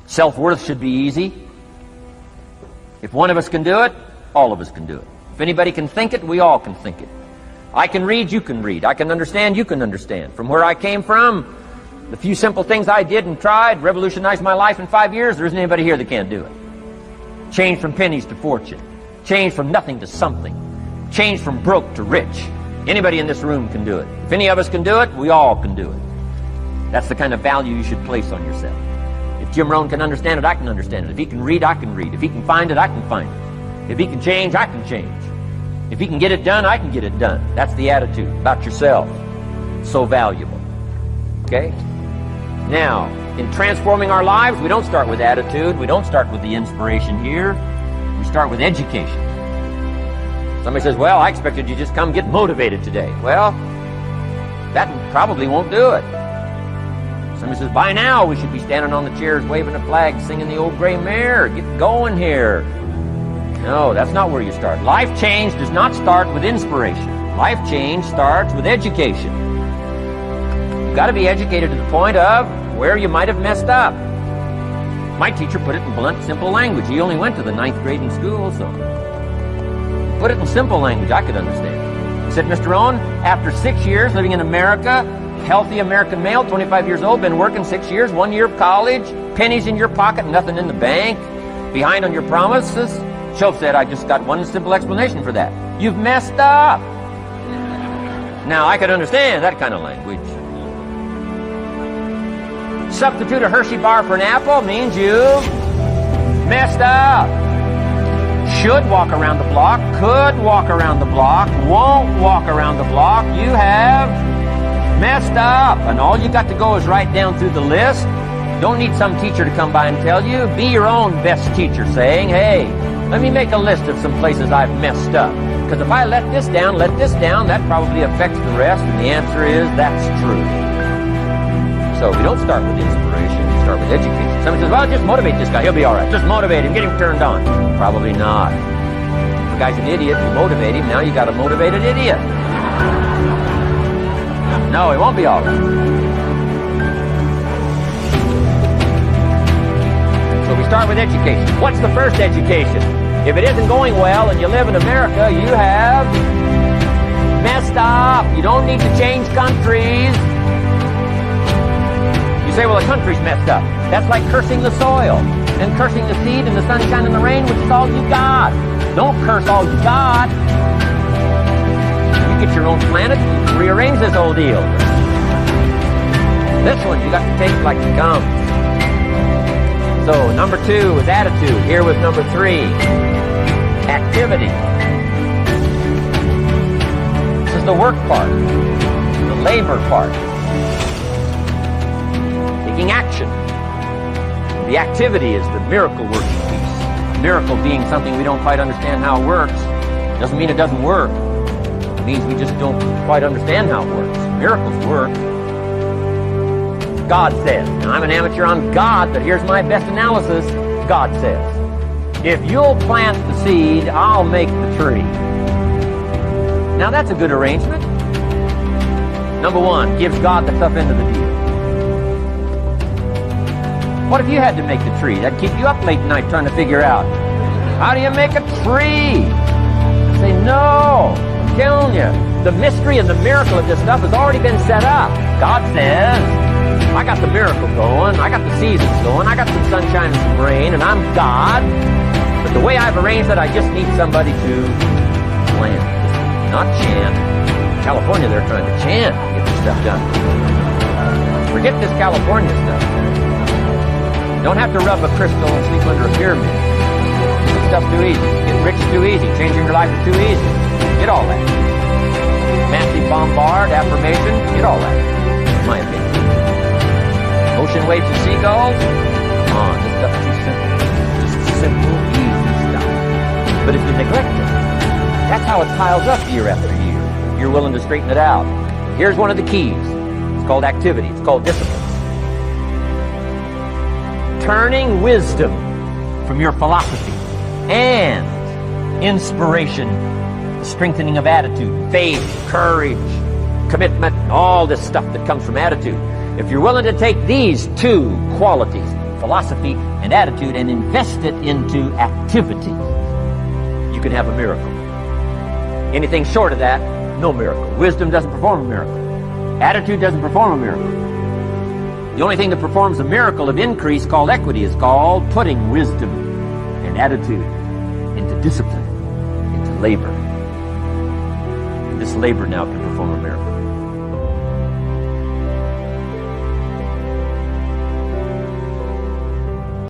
Self-worth should be easy. If one of us can do it, all of us can do it. If anybody can think it, we all can think it. I can read, you can read. I can understand, you can understand. From where I came from, the few simple things I did and tried revolutionized my life in 5 years. There isn't anybody here that can't do it. Change from pennies to fortune. Change from nothing to something. Change from broke to rich. Anybody in this room can do it. If any of us can do it, we all can do it. That's the kind of value you should place on yourself. If Jim Rohn can understand it, I can understand it. If he can read, I can read. If he can find it, I can find it. If he can change, I can change. If he can get it done, I can get it done. That's the attitude about yourself. So valuable. Okay? Now, in transforming our lives, we don't start with attitude. We don't start with the inspiration here. We start with education. Somebody says, well, I expected you to just come get motivated today. Well, that probably won't do it. Somebody says, by now we should be standing on the chairs, waving a flag, singing the old gray mare. Get going here. No, that's not where you start. Life change does not start with inspiration. Life change starts with education. You've got to be educated to the point of where you might have messed up. My teacher put it in blunt, simple language. He only went to the 9th grade in school, so put it in simple language I could understand. He said, Mr. Rohn, after 6 years living in America, healthy American male, 25 years old, been working 6 years, 1 year of college, pennies in your pocket, nothing in the bank, behind on your promises. Shoaff said, I just got one simple explanation for that. You've messed up. Now, I could understand that kind of language. Substitute a Hershey bar for an apple means you've messed up. Should walk around the block, could walk around the block, won't walk around the block. You have messed up. And all you got to go is write down through the list. Don't need some teacher to come by and tell you. Be your own best teacher, saying, hey, let me make a list of some places I've messed up. Because if I let this down, that probably affects the rest. And the answer is, that's true. So we don't start with inspiration, we start with education. Somebody says, well, just motivate this guy, he'll be all right. Just motivate him, get him turned on. Probably not. If the guy's an idiot, you motivate him, now you got a motivated idiot. No, he won't be all right. So we start with education. What's the first education? If it isn't going well and you live in America, you have messed up. You don't need to change countries. You say, well, the country's messed up. That's like cursing the soil and cursing the seed and the sunshine and the rain, which is all you got. Don't curse all you got. You get your own planet, you can rearrange this whole deal. This one you got to take like it comes. So number 2 is attitude. Here with number 3, activity. This is the work part, the labor part. Taking action. The activity is the miracle working piece. Miracle being something we don't quite understand how it works. Doesn't mean it doesn't work. It means we just don't quite understand how it works. Miracles work. God says. Now, I'm an amateur on God, but here's my best analysis. God says, if you'll plant the seed, I'll make the tree. Now, that's a good arrangement. Number 1, gives God the tough end of the deal. What if you had to make the tree? That'd keep you up late at night trying to figure out, how do you make a tree? I say, no, I'm telling you, the mystery and the miracle of this stuff has already been set up. God says, I got the miracle going, I got the seasons going, I got some sunshine and some rain, and I'm God. But the way I've arranged it, I just need somebody to plant, not chant. In California, they're trying to chant to get this stuff done. Forget this California stuff. You don't have to rub a crystal and sleep under a pyramid. This stuff's too easy. Getting rich is too easy. Changing your life is too easy. Get all that. Massive bombard, affirmation, get all that. In my opinion. Ocean waves and seagulls, come on, this stuff's too simple. Just simple, easy stuff. But if you neglect it, that's how it piles up year after year. If you're willing to straighten it out. Here's one of the keys. It's called activity. It's called discipline. Turning wisdom from your philosophy and inspiration, the strengthening of attitude, faith, courage, commitment, all this stuff that comes from attitude. If you're willing to take these 2 qualities, philosophy and attitude and invest it into activity, you can have a miracle. Anything short of that, no miracle. Wisdom doesn't perform a miracle. Attitude doesn't perform a miracle. The only thing that performs a miracle of increase called equity is called putting wisdom and attitude into discipline, into labor. This labor now can perform a miracle.